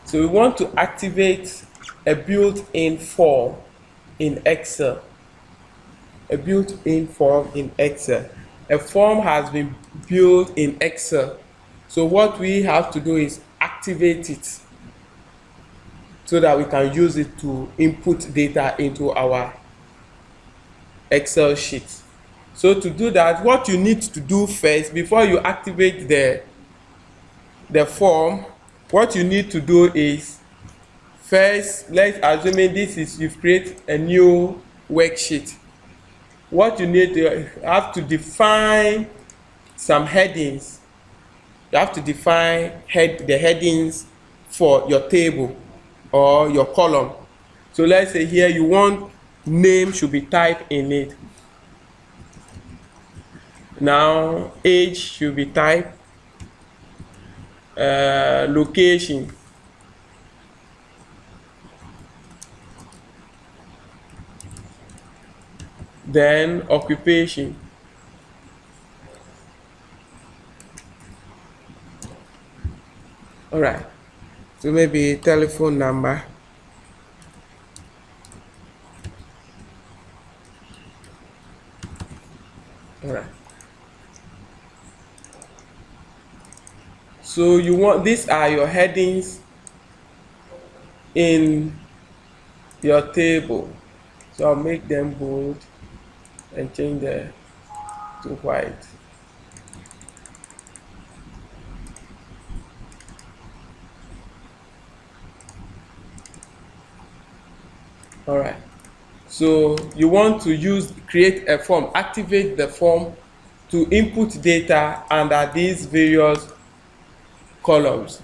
So we want to activate a built-in form in Excel. A built-in form in Excel. A form has been built in Excel. So what we have to do is activate it so that we can use it to input data into our Excel sheet. So to do that, what you need to do first, before you activate the form, what you need to do is, first, let's assume this is, you've created a new worksheet. What you need to have to define some headings. You have to define the headings for your table or your column. So let's say here you want name should be typed in it. Now age should be typed, location, then occupation, all right, so maybe telephone number, all right. So you want, these are your headings in your table. So I'll make them bold and change them to white. All right. So you want to create a form, activate the form to input data under these various columns.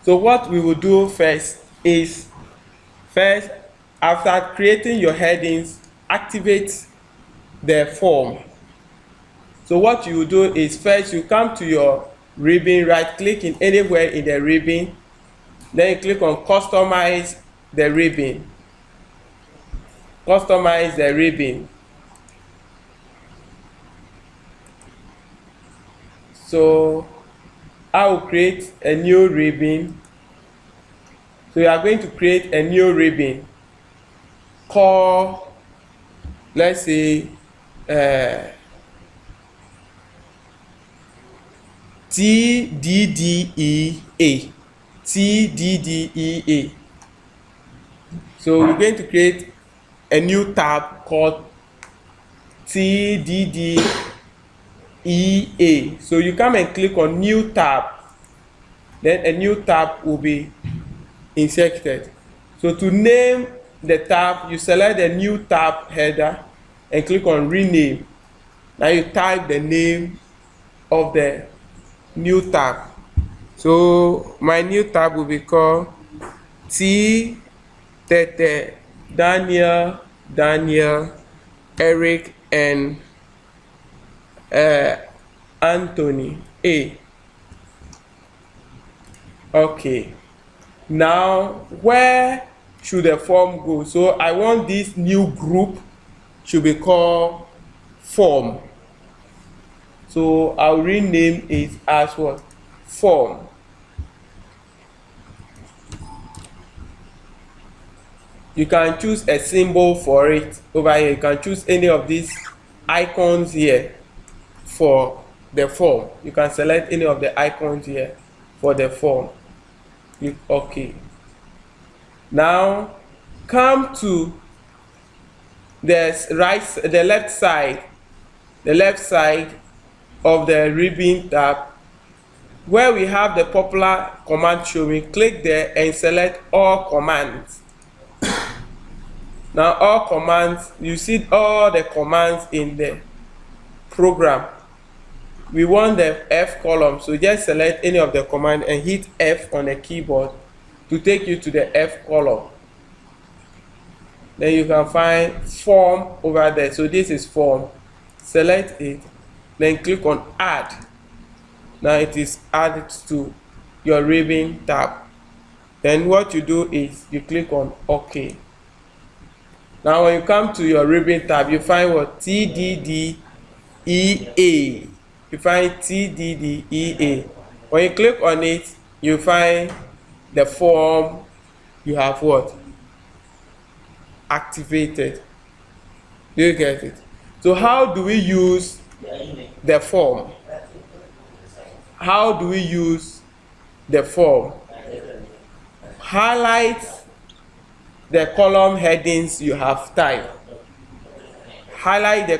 So what we will do first is, after creating your headings, activate the form. So what you will do is, first you come to your ribbon, right click in anywhere in the ribbon, then you click on customize the ribbon. Customize the ribbon. So I will create a new ribbon. So you are going to create a new ribbon. Call, let's say, TDDEA. TDDEA. So we're going to create a new tab called TDDEA. So you come and click on new tab, then a new tab will be inserted. So to name the tab, you select the new tab header and click on rename. Now you type the name of the new tab. So my new tab will be called T Tete Daniel, Eric, and Anthony A. Okay. Now where should the form go? So I want this new group should be called form. So I'll rename it as what? Form. You can choose a symbol for it over here. You can choose any of these icons here for the form. You can select any of the icons here for the form. Okay. Now come to the left side of the ribbon tab, where we have the popular command showing. Click there and select all commands. Now all commands, you see all the commands in the program. We want the F column, so just select any of the command and hit F on the keyboard to take you to the F column. Then you can find form over there. So this is form. Select it, then click on add. Now it is added to your ribbon tab. Then what you do is you click on OK. Now when you come to your ribbon tab, you find what? TDDEA. You find TDDEA. When you click on it, you find the form you have what? Activated. Do you get it? So how do we use the form? How do we use the form? Highlight the column headings you have typed. Highlight the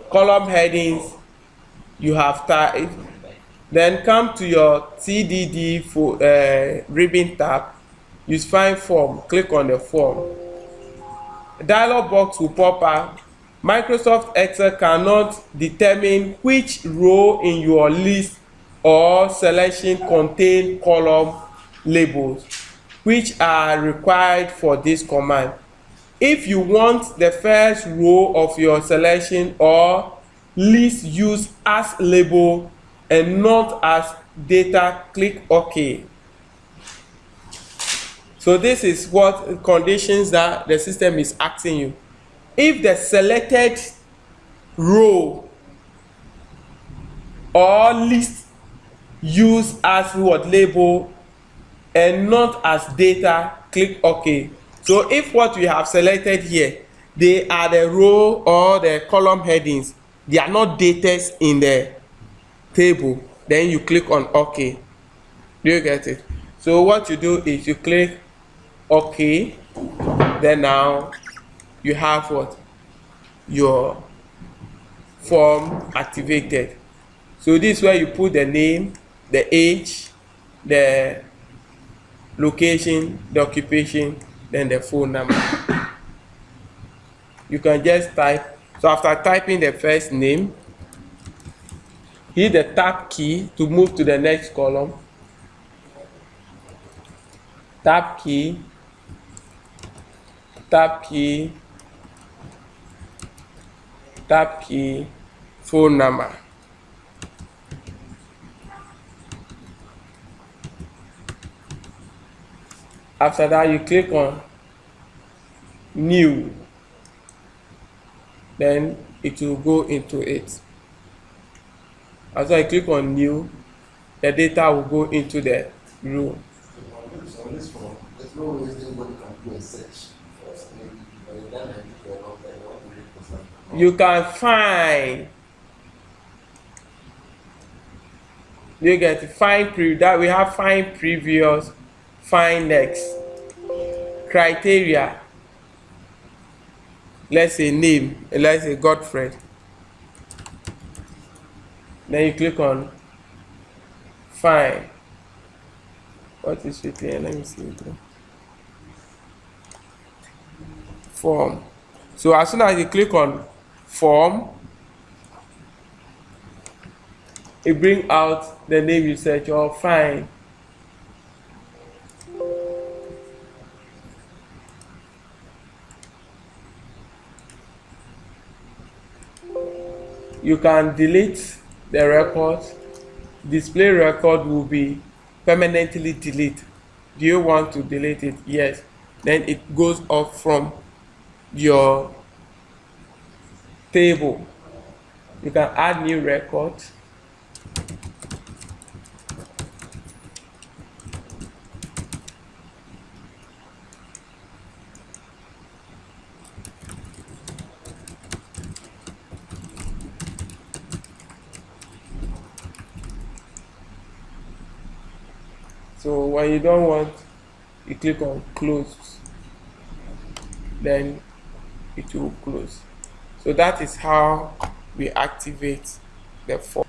column headings you have typed. Then come to your TDD for ribbon tab. Use find form. Click on the form. A dialog box will pop up. Microsoft Excel cannot determine which row in your list or selection contain column labels which are required for this command. If you want the first row of your selection or list used as label and not as data, click OK. So this is what conditions that the system is asking you. If the selected row or list used as what label and not as data, click OK. So if what we have selected here, they are the row or the column headings, they are not dated in the table, then you click on OK. Do you get it? So what you do is you click OK, then now you have what? Your form activated. So this is where you put the name, the age, the location, the occupation, then the phone number. You can just type. So after typing the first name, hit the tab key to move to the next column. Tab key, tab key, tab key, phone number. After that, you click on new, then it will go into it. After I click on new, the data will go into the row. On this form, there's no way anybody can do a search. You can find. You get to find previous. That we have find previous, find next. Criteria. Let's say name. Let's say Godfred. Then you click on find. What is it here? Let me see it. Form. So as soon as you click on form, it brings out the name you search or find. You can delete the record. Display record will be permanently deleted. Do you want to delete it? Yes. Then it goes off from your table. You can add new record. So when you don't want, you click on close, then it will close. So that is how we activate the form.